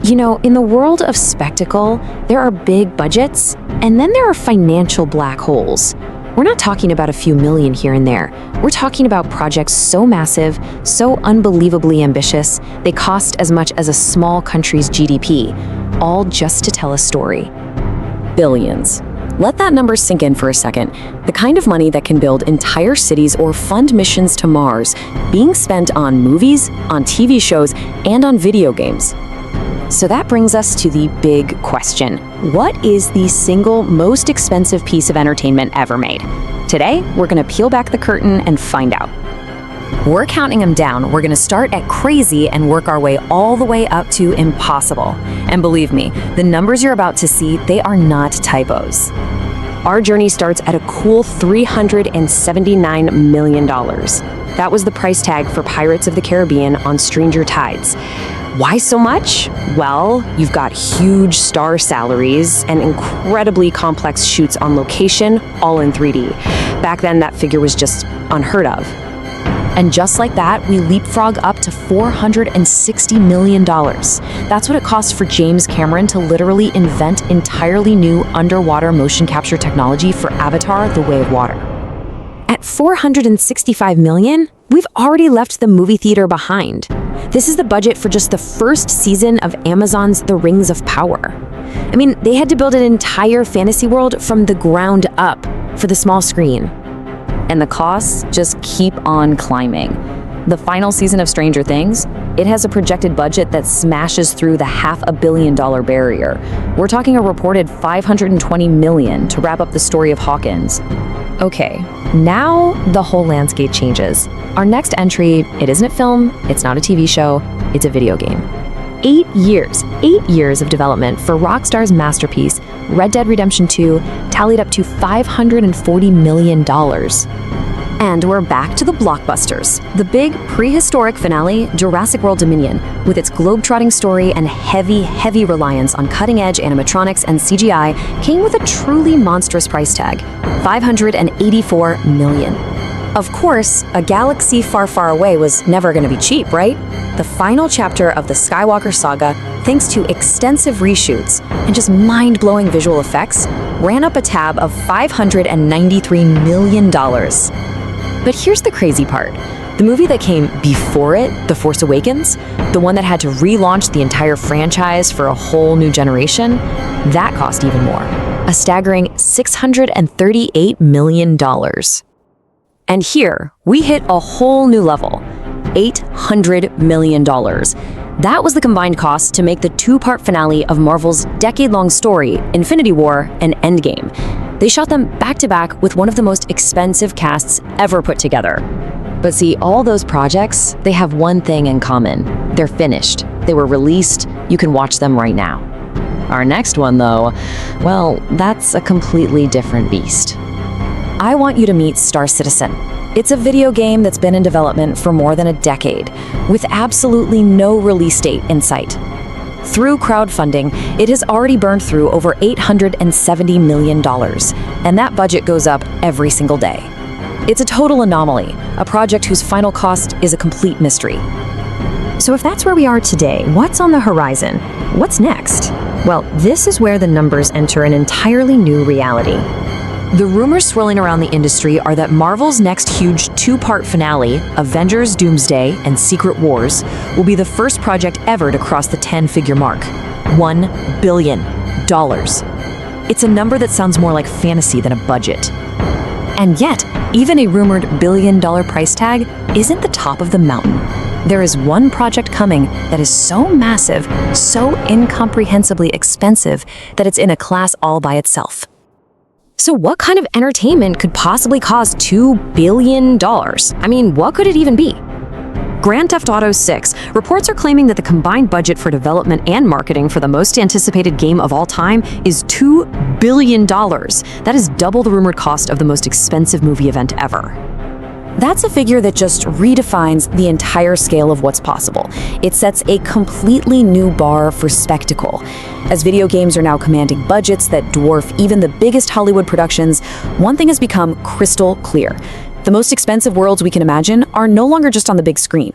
You know, in the world of spectacle, there are big budgets, and then there are financial black holes. We're not talking about a few million here and there. We're talking about projects so massive, so unbelievably ambitious, they cost as much as a small country's GDP, all just to tell a story. Billions. Let that number sink in for a second. The kind of money that can build entire cities or fund missions to Mars, being spent on movies, on TV shows, and on video games. So that brings us to the big question. What is the single most expensive piece of entertainment ever made? Today, we're going to peel back the curtain and find out. We're counting them down. We're going to start at crazy and work our way all the way up to impossible. And believe me, the numbers you're about to see, they are not typos. Our journey starts at a cool $379 million. That was the price tag for Pirates of the Caribbean on Stranger Tides. Why so much? Well, you've got huge star salaries and incredibly complex shoots on location, all in 3D. Back then, that figure was just unheard of. And just like that, we leapfrog up to $460 million. That's what it costs for James Cameron to literally invent entirely new underwater motion capture technology for Avatar: The Way of Water. At $465 million, we've already left the movie theater behind. This is the budget for just the first season of Amazon's The Rings of Power. I mean, they had to build an entire fantasy world from the ground up for the small screen. And the costs just keep on climbing. The final season of Stranger Things, it has a projected budget that smashes through the $500 million barrier. We're talking a reported $520 million to wrap up the story of Hawkins. Okay, now the whole landscape changes. Our next entry, it isn't a film, it's not a TV show, it's a video game. 8 years of development for Rockstar's masterpiece, Red Dead Redemption 2, tallied up to $540 million. And we're back to the blockbusters. The big prehistoric finale, Jurassic World Dominion, with its globe-trotting story and heavy reliance on cutting-edge animatronics and CGI, came with a truly monstrous price tag, $584 million. Of course, a galaxy far away was never going to be cheap, right? The final chapter of the Skywalker saga, thanks to extensive reshoots and just mind-blowing visual effects, ran up a tab of $593 million. But here's the crazy part. The movie that came before it, The Force Awakens, the one that had to relaunch the entire franchise for a whole new generation, that cost even more. A staggering $638 million. And here, we hit a whole new level, $800 million. That was the combined cost to make the two-part finale of Marvel's decade-long story, Infinity War and Endgame. They shot them back-to-back with one of the most expensive casts ever put together. But see, all those projects, they have one thing in common. They're finished. They were released. You can watch them right now. Our next one, though, well, that's a completely different beast. I want you to meet Star Citizen. It's a video game that's been in development for more than a decade, with absolutely no release date in sight. Through crowdfunding, it has already burned through over $870 million, and that budget goes up every single day. It's a total anomaly, a project whose final cost is a complete mystery. So if that's where we are today, what's on the horizon? What's next? Well, this is where the numbers enter an entirely new reality. The rumors swirling around the industry are that Marvel's next huge two-part finale, Avengers: Doomsday and Secret Wars, will be the first project ever to cross the 10-figure mark. $1 billion. It's a number that sounds more like fantasy than a budget. And yet, even a rumored billion-dollar price tag isn't the top of the mountain. There is one project coming that is so massive, so incomprehensibly expensive, that it's in a class all by itself. So what kind of entertainment could possibly cost $2 billion? I mean, what could it even be? Grand Theft Auto 6. Reports are claiming that the combined budget for development and marketing for the most anticipated game of all time is $2 billion. That is double the rumored cost of the most expensive movie event ever. That's a figure that just redefines the entire scale of what's possible. It sets a completely new bar for spectacle. As video games are now commanding budgets that dwarf even the biggest Hollywood productions, one thing has become crystal clear. The most expensive worlds we can imagine are no longer just on the big screen.